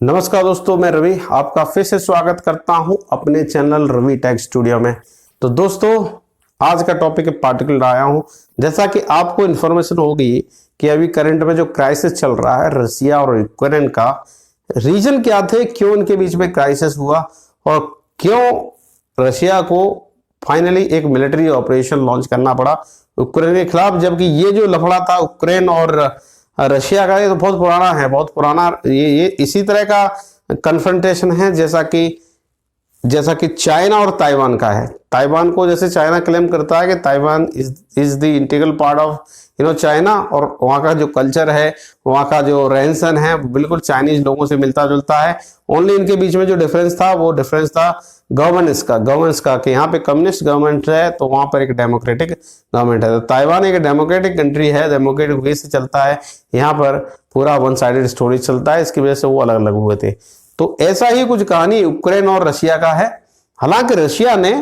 नमस्कार दोस्तों, मैं रवि आपका फिर से स्वागत करता हूं अपने चैनल रवि टेक स्टूडियो में। तो दोस्तों, आज का टॉपिक पार्टिकुलर आया हूं। जैसा कि आपको इन्फॉर्मेशन होगी कि अभी करंट में जो क्राइसिस चल रहा है रसिया और यूक्रेन का, रीजन क्या थे, क्यों इनके बीच में क्राइसिस हुआ और क्यों रशिया को फाइनली एक मिलिट्री ऑपरेशन लॉन्च करना पड़ा यूक्रेन के खिलाफ। जबकि ये जो लफड़ा था यूक्रेन और रशिया का, ये तो बहुत पुराना है, बहुत पुराना। ये इसी तरह का कन्फ्रंटेशन है जैसा कि चाइना और ताइवान का है। ताइवान को जैसे चाइना क्लेम करता है कि Taiwan is the integral part of China, और वहाँ का जो कल्चर है, वहाँ का जो रहन सहन है, बिल्कुल चाइनीज लोगों से मिलता जुलता है। ओनली इनके बीच में जो डिफरेंस था वो डिफरेंस था गवर्नेंस का कि यहाँ पे कम्युनिस्ट गवर्नमेंट है तो वहाँ पर एक डेमोक्रेटिक गवर्नमेंट है। तो ताइवान एक डेमोक्रेटिक कंट्री है, डेमोक्रेटिक वे से चलता है। यहाँ पर पूरा वन साइडेड स्टोरी चलता है, इसकी वजह से वो अलग अलग हुए थे। तो ऐसा ही कुछ कहानी यूक्रेन और रशिया का है। हालांकि रशिया ने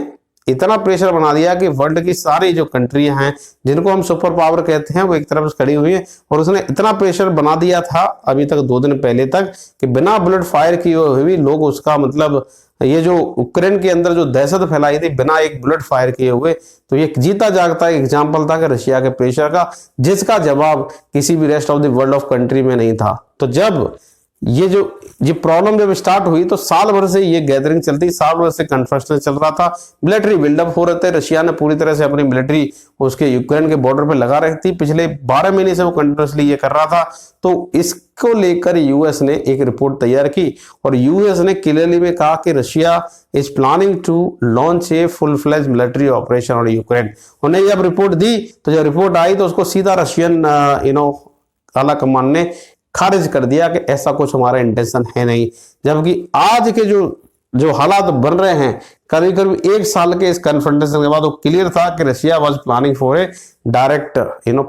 इतना प्रेशर बना दिया कि वर्ल्ड की सारी जो कंट्रियां हैं जिनको हम सुपर पावर कहते हैं वो एक तरफ से खड़ी हुई है, और उसने इतना प्रेशर बना दिया था अभी तक 2 दिन पहले तक कि बिना बुलेट फायर किए हुए भी लोग उसका मतलब ये जो यूक्रेन के अंदर जो दहशत फैलाई थी बिना एक बुलेट फायर किए हुए, तो ये जीता जागता एग्जाम्पल था कि रशिया के प्रेशर का, जिसका जवाब किसी भी rest of the world of country में नहीं था। तो जब ये प्रॉब्लम जब स्टार्ट हुई तो साल भर से ये गैदरिंग चलती, साल भर से कन्फ्रंटेशन चल रहा था, मिलिट्री बिल्डअप हो रहे थे। रशिया ने पूरी तरह से अपनी मिलिट्री उसके यूक्रेन के बॉर्डर पे लगा रखी थी, पिछले 12 महीने से वो कंटिन्यूसली ये कर रहा था। तो इसको लेकर यूएस ने एक रिपोर्ट तैयार की और यूएस ने क्लियरली में कहा कि Russia is planning to launch a full fledge military operation on Ukraine. उन्हें जब रिपोर्ट दी, तो जब रिपोर्ट आई तो उसको सीधा रशियन आला कमान ने खारिज कर दिया कि ऐसा कुछ हमारा इंटेंशन है नहीं। जबकि आज के जो हालात बन रहे हैं, करीब करीब 1 साल के इस कन्फ्रंटेशन के बाद वो क्लियर था कि Russia was planning for a direct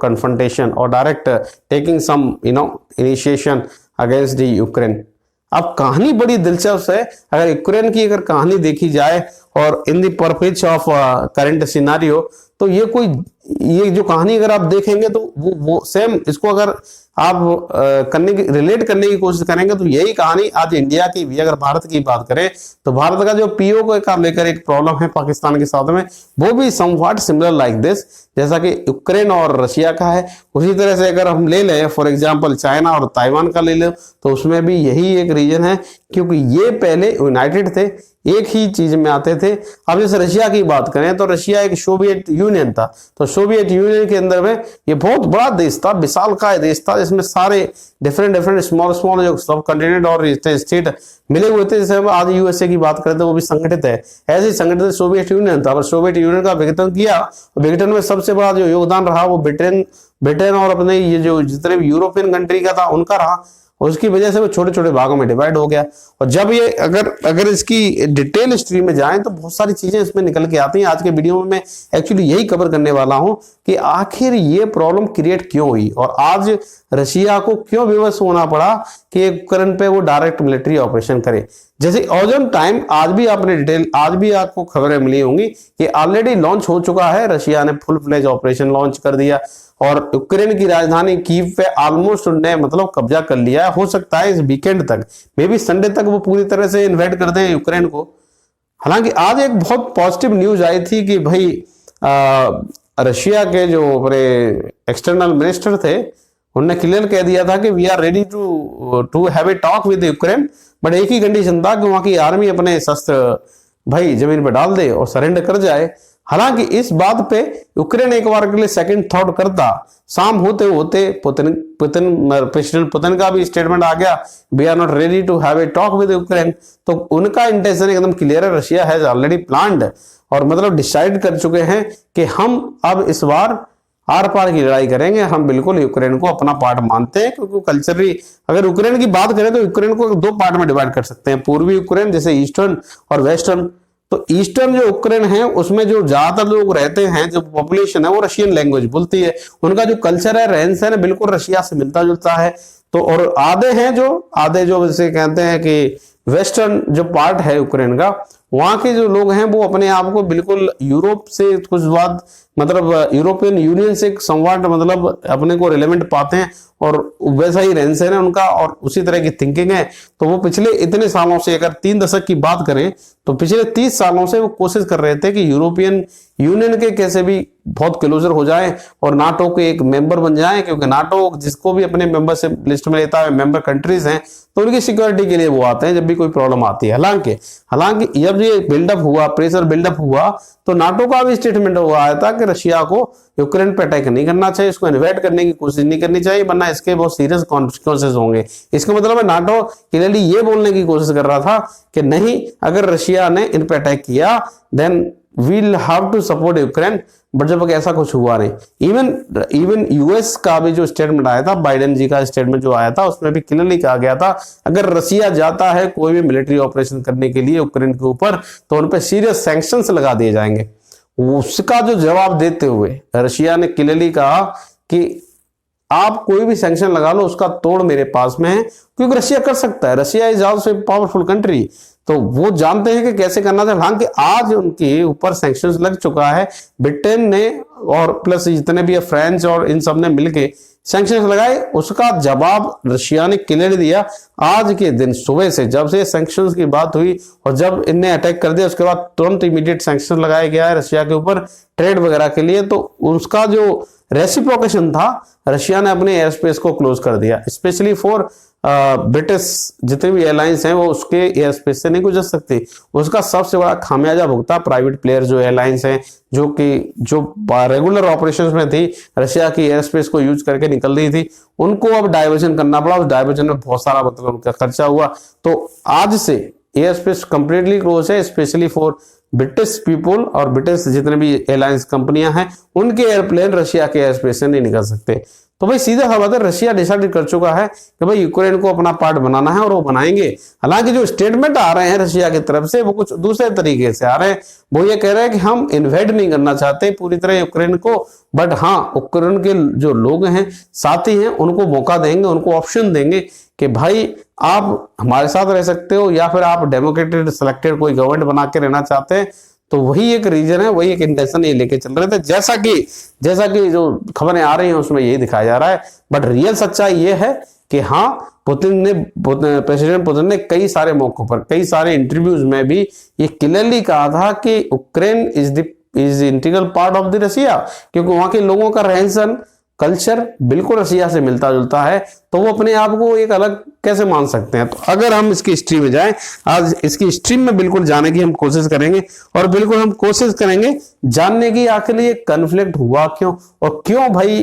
confrontation और direct taking some initiation against the Ukraine. अब कहानी बड़ी दिलचस्प है। अगर यूक्रेन की कहानी देखी जाए और in the perspective of current scenario, तो ये जो कहानी अगर आप देखेंगे तो वो सेम, इसको अगर आप रिलेट करने की कोशिश करेंगे तो यही कहानी आज इंडिया की भी। अगर भारत की बात करें तो भारत का जो पीओ का लेकर एक प्रॉब्लम है पाकिस्तान के साथ में, वो भी समवॉट सिमिलर लाइक दिस, जैसा कि यूक्रेन और रशिया का है। उसी तरह से अगर हम ले लें फॉर एग्जांपल चाइना और ताइवान का ले लें, तो उसमें भी यही एक रीजन है, क्योंकि ये पहले यूनाइटेड थे, एक ही चीज में आते थे। अब जैसे रशिया की बात करें तो रशिया एक सोवियत यूनियन था, तो सोवियत यूनियन के अंदर में ये बहुत बड़ा देश था, विशालकाय देश था, जिसमें सारे डिफरेंट स्मॉल जो सब कंटिनेंट और स्टेट मिले हुए थे। जैसे हम आज यूएसए की बात करें तो वो भी संगठित है, ऐसे ही संगठित सोवियत यूनियन था। सोवियत यूनियन का विघटन किया, विघटन में सबसे बड़ा जो योगदान रहा वो ब्रिटेन और अपने ये जो जितने भी यूरोपियन कंट्री का था उनका रहा। उसकी वजह से वो छोटे छोटे भागों में डिवाइड हो गया। और जब ये अगर इसकी डिटेल हिस्ट्री में जाएं तो बहुत सारी चीजें इसमें निकल के आती हैं। आज के वीडियो में मैं एक्चुअली यही कवर करने वाला हूं कि आखिर ये प्रॉब्लम क्रिएट क्यों हुई और आज रशिया को क्यों विवश होना पड़ा कि यूक्रेन पे वो डायरेक्ट मिलिट्री ऑपरेशन करे। जैसे ऑन टाइम आज भी आपको खबरें मिली होंगी कि ऑलरेडी लॉन्च हो चुका है, रशिया ने फुल फ्लेज ऑपरेशन लॉन्च कर दिया और यूक्रेन की राजधानी कीव पे ऑलमोस्ट उन्होंने मतलब कब्जा कर लिया है। हो सकता है इस वीकेंड तक, मे बी संडे तक वो पूरी तरह से इन्वेड कर दें यूक्रेन को। हालांकि आज एक बहुत पॉजिटिव न्यूज आई थी कि भाई रशिया के जो अपने एक्सटर्नल मिनिस्टर थे उन्होंने क्लियर कह दिया था कि we are ready to have a talk with Ukraine, but एक ही कंडीशन था कि वहां की आर्मी अपने शस्त्र भाई जमीन पर डाल दे और सरेंडर कर जाए। हालांकि इस बात पे यूक्रेन एक बार के लिए सेकंड थॉट करता, शाम होते होते प्रेसिडेंट पुतिन का भी स्टेटमेंट आ गया, we are not ready to have a talk with Ukraine. तो उनका इंटेंशन एकदम क्लियर है, रशिया हैज ऑलरेडी प्लान्ड और मतलब डिसाइड कर चुके हैं कि हम अब इस बार आर पार की लड़ाई करेंगे। हम बिल्कुल यूक्रेन को अपना पार्ट मानते हैं, क्योंकि कल्चरली अगर यूक्रेन की बात करें तो यूक्रेन को 2 पार्ट में डिवाइड कर सकते हैं, पूर्वी यूक्रेन जैसे ईस्टर्न और वेस्टर्न। तो ईस्टर्न जो यूक्रेन है उसमें जो ज्यादातर लोग रहते हैं, जो पॉपुलेशन है वो रशियन लैंग्वेज बोलती है, उनका जो कल्चर है रहन सहन है बिल्कुल रशिया से मिलता जुलता है। तो और आधे जो जैसे कहते हैं कि वेस्टर्न जो पार्ट है यूक्रेन का वहां के जो लोग हैं वो अपने आप को बिल्कुल यूरोप से कुछ बात मतलब यूरोपियन यूनियन से संवाद मतलब अपने को रिलेवेंट पाते हैं और वैसा ही रहन सहन है उनका और उसी तरह की थिंकिंग है। तो वो पिछले इतने सालों से, अगर 3 दशक की बात करें तो पिछले 30 सालों से वो कोशिश कर रहे थे कि यूरोपियन यूनियन के कैसे भी बहुत क्लोजर हो जाए और नाटो के एक मेंबर बन जाए, क्योंकि नाटो जिसको भी अपने मेंबरशिप लिस्ट में लेता है, मेंबर कंट्रीज हैं, तो उनकी सिक्योरिटी के लिए वो आते हैं जब भी कोई प्रॉब्लम आती है। हालांकि जब ये बिल्डअप हुआ, प्रेशर बिल्डअप हुआ, तो नाटो का भी स्टेटमेंट हुआ आया था कि रशिया को यूक्रेन पे अटैक नहीं करना चाहिए, इसको इन्वेट करने की कोशिश नहीं करनी चाहिए, वरना इसके बहुत सीरियस कॉन्सिक्वेंसेस होंगे। इसका मतलब है नाटो क्लियरली ये बोलने की कोशिश कर रहा था कि नहीं, अगर रशिया ने इन पे अटैक किया then we'll have to support Ukraine. But जब ऐसा कुछ हुआ नहीं, इवन यूएस का भी जो स्टेटमेंट आया था, बाइडेन जी का स्टेटमेंट जो आया था, उसमें भी क्लियरली कहा गया था अगर रशिया जाता है कोई भी मिलिट्री ऑपरेशन करने के लिए यूक्रेन के ऊपर तो उन पर सीरियस सैंक्शंस लगा दिए जाएंगे। उसका जो जवाब देते हुए रशिया ने क्लियरली कहा कि आप कोई भी सैंक्शन लगा लो, उसका तोड़ मेरे पास में है, क्योंकि रशिया कर सकता है, Russia is also powerful country, तो वो जानते हैं कि कैसे करना था। हालांकि आज उनके ऊपर सैंक्शंस लग चुका है, ब्रिटेन ने और प्लस जितने भी फ्रांस और इन सब ने मिलके सैंक्शंस लगाए, उसका जवाब रशिया ने क्लियर दिया। आज के दिन सुबह से जब से सैंक्शंस की बात हुई और जब इनने अटैक कर दिया, उसके बाद तुरंत इमीडिएट सैंक्शन लगाया गया है रशिया के ऊपर ट्रेड वगैरह के लिए। तो उसका जो रेसिप्रोकेशन था, रशिया ने अपने एयर स्पेस को क्लोज कर दिया, स्पेशली फॉर ब्रिटिश जितने भी एयरलाइंस हैं वो उसके एयर स्पेस से नहीं गुजर सकती। उसका सबसे बड़ा खामियाजा भुगता प्राइवेट प्लेयर जो एयरलाइंस हैं, जो रेगुलर ऑपरेशंस में थी, रशिया की एयर स्पेस को यूज करके निकल रही थी, उनको अब डाइवर्जन करना पड़ा। उस डाइवर्जन में बहुत सारा मतलब उनका खर्चा हुआ। तो आज से एयर स्पेस कंप्लीटली क्लोज है, स्पेशली फॉर ब्रिटिश पीपल और ब्रिटिश जितने भी एयरलाइंस कंपनियां हैं, उनके एयरप्लेन रशिया के एयर स्पेस से नहीं निकल सकते। तो भाई सीधा सा बात है, रशिया डिसाइड कर चुका है कि भाई यूक्रेन को अपना पार्ट बनाना है और वो बनाएंगे। हालांकि जो स्टेटमेंट आ रहे हैं रशिया की तरफ से वो कुछ दूसरे तरीके से आ रहे हैं। वो ये कह रहे हैं कि हम इन्वेड नहीं करना चाहते पूरी तरह यूक्रेन को, बट हाँ यूक्रेन के जो लोग हैं, साथी हैं, उनको मौका देंगे, उनको ऑप्शन देंगे कि भाई आप हमारे साथ रह सकते हो या फिर आप डेमोक्रेटिक सिलेक्टेड कोई गवर्नमेंट बना के रहना चाहते हैं। तो वही एक रीजन है, वही एक इंटेंशन ये लेके चल रहे थे, जैसा कि जो खबरें आ रही हैं उसमें यही दिखाया जा रहा है। बट रियल सच्चाई ये है कि हाँ, प्रेसिडेंट पुतिन ने कई सारे मौकों पर, कई सारे इंटरव्यूज में भी ये क्लियरली कहा था कि Ukraine is integral part of the Russia, क्योंकि वहां के लोगों का रहन सहन, कल्चर बिल्कुल रशिया से मिलता जुलता है, तो वो अपने आप को एक अलग कैसे मान सकते हैं। तो अगर हम इसकी हिस्ट्री में जाएं, आज इसकी हिस्ट्री में बिल्कुल जाने की हम कोशिश करेंगे और बिल्कुल हम कोशिश करेंगे जानने की आखिर ये कन्फ्लिक्ट हुआ क्यों और क्यों भाई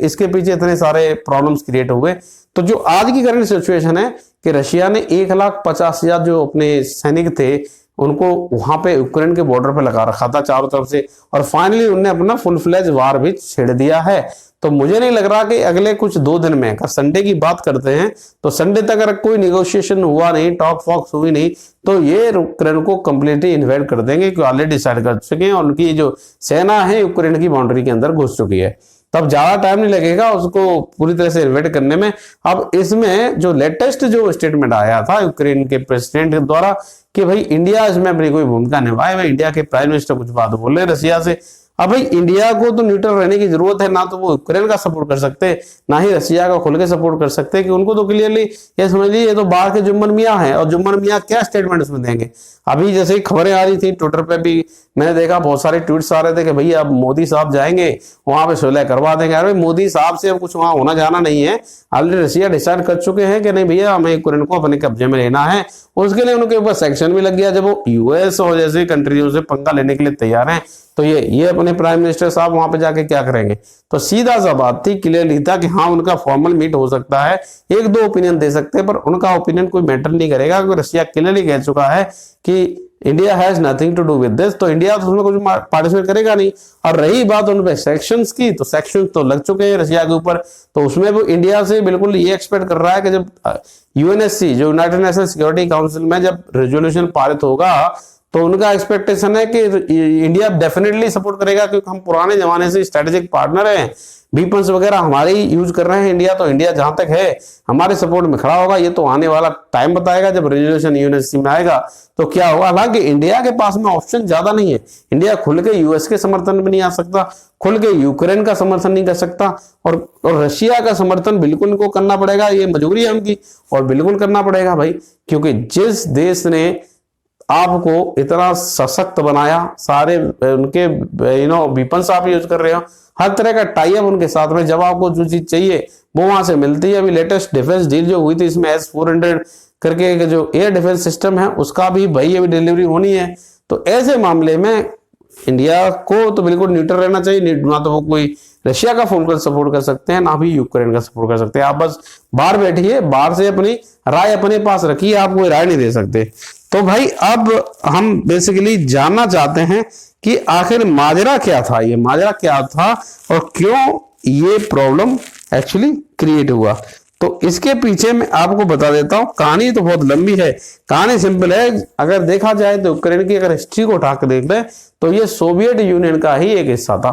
इसके पीछे इतने सारे प्रॉब्लम्स क्रिएट हुए। तो जो आज की करंट सिचुएशन है कि रशिया ने 1,50,000 जो अपने सैनिक थे उनको वहां पे यूक्रेन के बॉर्डर पे लगा रखा था चारों तरफ से, और फाइनली उन्होंने अपना फुल फ्लेज वार भी छेड़ दिया है। तो मुझे नहीं लग रहा कि अगले कुछ 2 दिन में, अगर संडे की बात करते हैं तो संडे तक अगर कोई निगोशिएशन हुआ नहीं, टॉक फॉक्स हुई नहीं, तो ये यूक्रेन को कंप्लीटली इन्वेड कर देंगे, क्योंकि ऑलरेडी डिसाइड कर चुके हैं और उनकी जो सेना है यूक्रेन की बाउंड्री के अंदर घुस चुकी है। तब ज्यादा टाइम नहीं लगेगा उसको पूरी तरह से इन्वेड करने में। अब इसमें जो लेटेस्ट जो स्टेटमेंट आया था यूक्रेन के प्रेसिडेंट द्वारा कि भाई इंडिया इसमें अपनी कोई भूमिका निभाए, भाई इंडिया के प्राइम मिनिस्टर कुछ बात बोल रहे रशिया से। अब भाई इंडिया को तो न्यूट्रल रहने की जरूरत है, ना तो वो यूक्रेन का सपोर्ट कर सकते, ना ही रशिया का खुल के सपोर्ट कर सकते, कि उनको तो क्लियरली ये समझ लीजिए ये तो बाहर के जुम्मन मियाँ हैं, और जुम्मन मियाँ क्या स्टेटमेंट उसमें देंगे। अभी जैसे ही खबरें आ रही थी ट्विटर पे भी मैंने देखा, बहुत सारे ट्वीट्स आ रहे थे कि भैया अब मोदी साहब जाएंगे वहां पे सुलह करवा देंगे। अरे मोदी साहब से अब कुछ वहां होना जाना नहीं है, ऑलरेडी रशिया डिसाइड कर चुके हैं कि नहीं भैया हमें यूक्रेन को अपने कब्जे में लेना है। उसके लिए उनके ऊपर सैंक्शन भी लग गया, जब वो यूएस और जैसे कंट्रियों से पंगा लेने के लिए तैयार हैं, तो ये अपने प्राइम मिनिस्टर साहब वहां पे जाके क्या करेंगे। तो सीधा सा बात थी, क्लियरली था कि हाँ उनका फॉर्मल मीट हो सकता है, 1-2 ओपिनियन दे सकते हैं, पर उनका ओपिनियन कोई मैटर नहीं करेगा, क्योंकि रशिया क्लियरली कह चुका है कि India has nothing to do with this, तो इंडिया तो उसमें कुछ पार्टिसिपेट करेगा नहीं। और रही बात उन पे सेक्शंस की, तो सेक्शंस तो लग चुके हैं रशिया के ऊपर, तो उसमें वो इंडिया से बिल्कुल ये एक्सपेक्ट कर रहा है कि जब यूएनएससी जो यूनाइटेड नेशनल सिक्योरिटी काउंसिल में जब रेजोल्यूशन पारित होगा तो उनका एक्सपेक्टेशन है कि इंडिया डेफिनेटली सपोर्ट करेगा, क्योंकि हम पुराने जमाने से स्ट्रेटेजिक पार्टनर हैं, वीपन्स वगैरह हमारे ही यूज कर रहे हैं इंडिया, तो इंडिया जहां तक है हमारे सपोर्ट में खड़ा होगा। ये तो आने वाला टाइम बताएगा, जब रेजोल्यूशन यूएनएससी में आएगा तो क्या होगा। हालांकि इंडिया के पास में ऑप्शन ज्यादा नहीं है, इंडिया खुल के यूएस के समर्थन में नहीं आ सकता, खुल के यूक्रेन का समर्थन नहीं कर सकता, और रशिया का समर्थन बिल्कुल इनको करना पड़ेगा, ये मजबूरी है उनकी, और बिल्कुल करना पड़ेगा भाई, क्योंकि जिस देश ने आपको इतना सशक्त बनाया, सारे उनके वीपन्स आप यूज कर रहे हो, हर तरह का टाई अप उनके साथ में, जब आपको जो चीज चाहिए वो वहां से मिलती है। अभी लेटेस्ट डिफेंस डील जो हुई थी, इसमें S-400 करके जो एयर डिफेंस सिस्टम है उसका भी भाई अभी डिलीवरी होनी है। तो ऐसे मामले में इंडिया को तो बिल्कुल न्यूट्रल रहना चाहिए, ना तो वो कोई रशिया का फुल सपोर्ट कर सकते हैं, ना भी यूक्रेन का सपोर्ट कर सकते हैं। आप बस बाहर बैठिए, बाहर से अपनी राय अपने पास रखिए, आप कोई राय नहीं दे सकते। तो भाई अब हम बेसिकली जानना चाहते हैं कि आखिर माजरा क्या था, ये माजरा क्या था और क्यों ये प्रॉब्लम एक्चुअली क्रिएट हुआ। तो इसके पीछे मैं आपको बता देता हूं, कहानी तो बहुत लंबी है, कहानी सिंपल है। अगर देखा जाए तो यूक्रेन की अगर हिस्ट्री को उठा कर देख ले तो ये सोवियत यूनियन का ही एक हिस्सा था।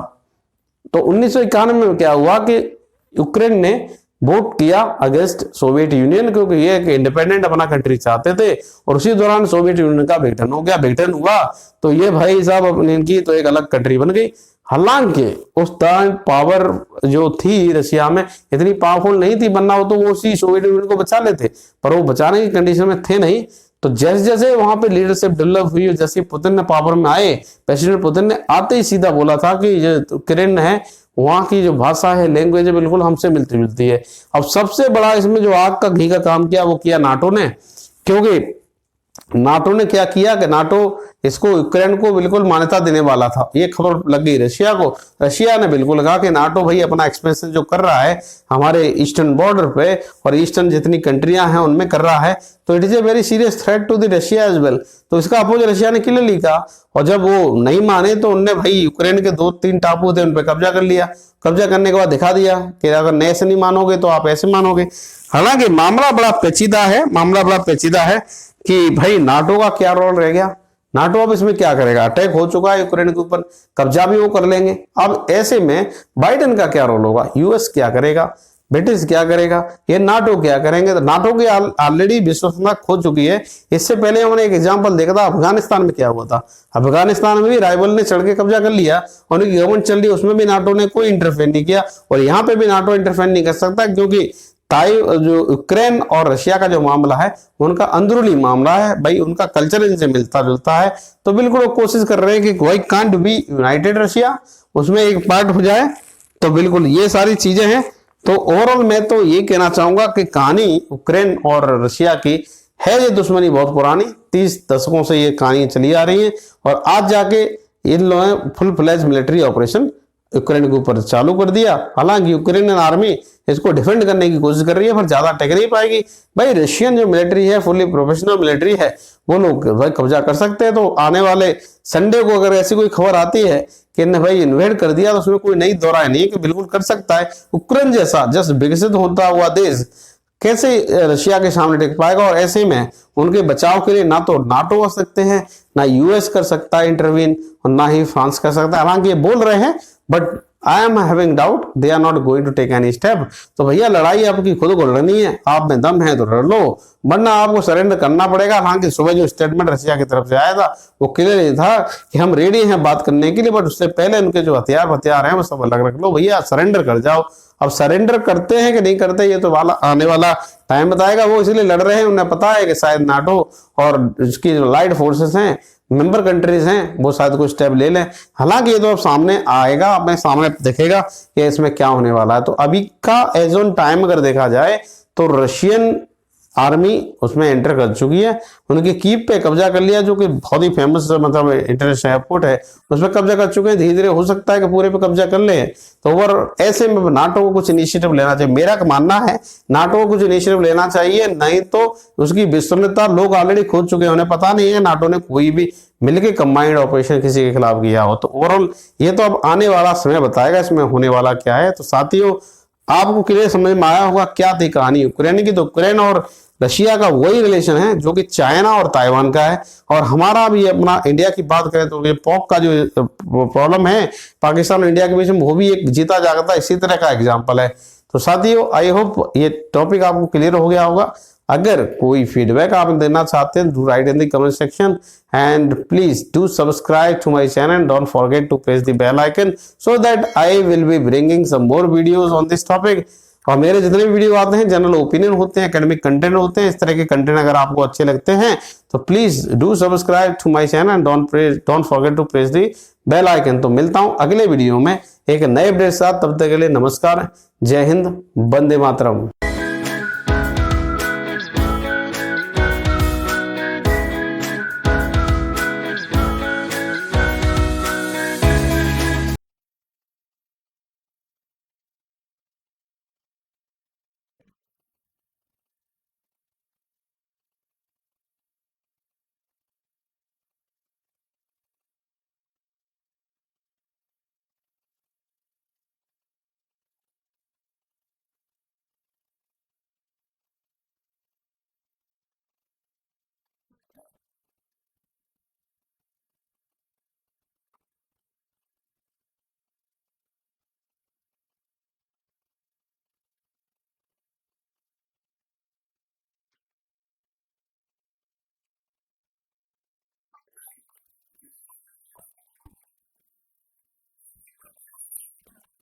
तो 1991 में क्या हुआ कि यूक्रेन ने वोट किया अगेंस्ट सोवियत यूनियन, क्योंकि ये एक इंडिपेंडेंट अपना कंट्री चाहते थे, और उसी दौरान सोवियत यूनियन का विघटन हो गया। विघटन हुआ तो ये भाई साहब अपनी की तो एक अलग कंट्री बन गई। हालांकि उस टाइम पावर जो थी रशिया में इतनी पावरफुल नहीं थी, बनना हो तो वो उसी सोवियत यूनियन को बचा लेते, पर वो बचाने की कंडीशन में थे नहीं। तो जैसे जैसे वहां पे लीडरशिप डेवलप हुई, जैसे पुतिन ने पावर में आए, प्रेसिडेंट पुतिन ने आते ही सीधा बोला था कि जो यूक्रेन है वहां की जो भाषा है, लैंग्वेज है, बिल्कुल हमसे मिलती जुलती है। अब सबसे बड़ा इसमें जो आग का घी का काम किया वो किया नाटो ने, क्योंकि नाटो ने क्या किया कि नाटो इसको यूक्रेन को बिल्कुल मान्यता देने वाला था। ये खबर लग गई रशिया को, रशिया ने बिल्कुल कहा कि नाटो भाई अपना एक्सपेंशन जो कर रहा है हमारे ईस्टर्न बॉर्डर पे और ईस्टर्न जितनी कंट्रियां हैं उनमें कर रहा है, तो it is a very serious threat to the Russia as well. तो इसका अपोज रशिया ने क्लियरली कहा, और जब वो नहीं माने तो उनने भाई यूक्रेन के 2-3 टापू थे उन पर कब्जा कर लिया। कब्जा करने के बाद दिखा दिया कि अगर नए से नहीं मानोगे तो आप ऐसे मानोगे। हालांकि मामला बड़ा पेचीदा है, मामला बड़ा पेचीदा है कि भाई नाटो का क्या रोल रह गया, नाटो अब इसमें क्या करेगा। अटैक हो चुका है यूक्रेन के ऊपर, कब्जा भी वो कर लेंगे। अब ऐसे में बाइडेन का क्या रोल होगा, यूएस क्या करेगा, ब्रिटिश क्या करेगा, ये नाटो क्या करेंगे। तो नाटो की ऑलरेडी विश्वसनीयता खो चुकी है। इससे पहले हमने एक एग्जांपल देखा था, अफगानिस्तान में क्या हुआ था। अफगानिस्तान में भी राइवल ने चढ़ के कब्जा कर लिया, उनकी गवर्नमेंट चल रही, उसमें भी नाटो ने कोई इंटरफेयर नहीं किया, और यहाँ पे भी नाटो इंटरफेयर नहीं कर सकता, क्योंकि जो यूक्रेन और रशिया का जो मामला है उनका अंदरूनी मामला है भाई, उनका कल्चर इनसे मिलता जुलता है। तो बिल्कुल वो कोशिश कर रहे हैं कि why can't be united Russia, उसमें एक पार्ट हो जाए। तो बिल्कुल ये सारी चीजें हैं। तो ओवरऑल मैं तो ये कहना चाहूंगा कि कहानी यूक्रेन और रशिया की है, ये दुश्मनी बहुत पुरानी, 30 दशकों से ये कहानी चली आ रही है, और आज जाके इन लोगों ने full fledge military operation Ukraine के ऊपर चालू कर दिया। हालांकि यूक्रेनियन आर्मी इसको डिफेंड करने की कोशिश कर रही है, पर ज्यादा टेक नहीं पाएगी भाई। रशियन जो मिलिट्री है, फुली प्रोफेशनल मिलिट्री है, वो लोग भाई कब्जा कर सकते हैं। तो आने वाले संडे को अगर ऐसी कोई खबर आती है कि इन्हें भाई इन्वेड कर दिया, तो उसमें कोई नई दौराय नहीं है कि बिल्कुल कर सकता है। यूक्रेन जैसा जस्ट विकसित होता हुआ देश कैसे रशिया के सामने टिक पाएगा, और ऐसे में उनके बचाव के लिए ना तो नाटो कर सकते हैं, ना यूएस कर सकता है इंटरवीन, और ना ही फ्रांस कर सकता है। हालांकि ये बोल रहे हैं, but I am having doubt they are not going to take any step. तो भैया लड़ाई आपकी खुद को लड़नी है, आप में दम है तो लड़ लो, वरना आपको सरेंडर करना पड़ेगा। हालांकि सुबह जो स्टेटमेंट रशिया की तरफ से आया था वो क्लियर था कि हम रेडी हैं बात करने के लिए, बट उससे पहले उनके जो हथियार हैं वो सब अलग रख लो भैया, सरेंडर कर जाओ। अब सरेंडर करते हैं कि नहीं करते ये तो आने वाला टाइम बताएगा। वो इसलिए लड़ रहे हैं, उन्हें पता है कि शायद नाटो और उसकी जो लाइट फोर्सेस हैं, मेंबर कंट्रीज हैं, वो शायद कोई स्टेप ले लें। हालांकि ये तो अब सामने आएगा, अपने सामने दिखेगा कि इसमें क्या होने वाला है। तो अभी का एज ऑन टाइम अगर देखा जाए तो रशियन आर्मी उसमें एंटर कर चुकी है, उनके कीव पे कब्जा कर लिया, जो कि बहुत ही फेमस मतलब इंटरनेशनल एयरपोर्ट है, उसमें कब्जा कर चुके हैं। धीरे धीरे हो सकता है कि पूरे पे कब्जा कर ले। तो ओवर ऐसे में नाटो को कुछ इनिशिएटिव लेना चाहिए, मेरा मानना है नाटो को कुछ इनिशिएटिव लेना चाहिए, नहीं तो उसकी विश्वसनीयता लोग ऑलरेडी खो चुके हैं। उन्हें पता नहीं है नाटो ने कोई भी मिलकर कंबाइंड ऑपरेशन किसी के खिलाफ किया हो। तो ओवरऑल ये तो अब आने वाला समय बताएगा इसमें होने वाला क्या है। तो साथियों आपको क्लियर समझ में आया होगा क्या थी कहानी यूक्रेन की। तो यूक्रेन और रशिया का वही रिलेशन है जो कि चाइना और ताइवान का है। और हमारा भी अपना इंडिया की बात करें तो ये पॉक का जो प्रॉब्लम है पाकिस्तान और इंडिया के बीच में, वो भी एक जीता जागता इसी तरह का एग्जाम्पल है। तो साथियों, आई होप ये टॉपिक आपको क्लियर हो गया होगा। अगर कोई फीडबैक आप देना चाहते हैं, do write in the comment section and please do subscribe to my channel, don't forget to press the bell icon so that I will be bringing some more videos on this topic. और मेरे जितने भी video आते हैं general opinion होते हैं, academic content होते हैं, इस तरह के कंटेंट अगर आपको अच्छे लगते हैं तो please do subscribe to my channel, don't forget to press the bell icon. तो मिलता हूं अगले वीडियो में एक नए अपडेट साथ, तब तक के लिए नमस्कार, जय हिंद, वंदे मातरम।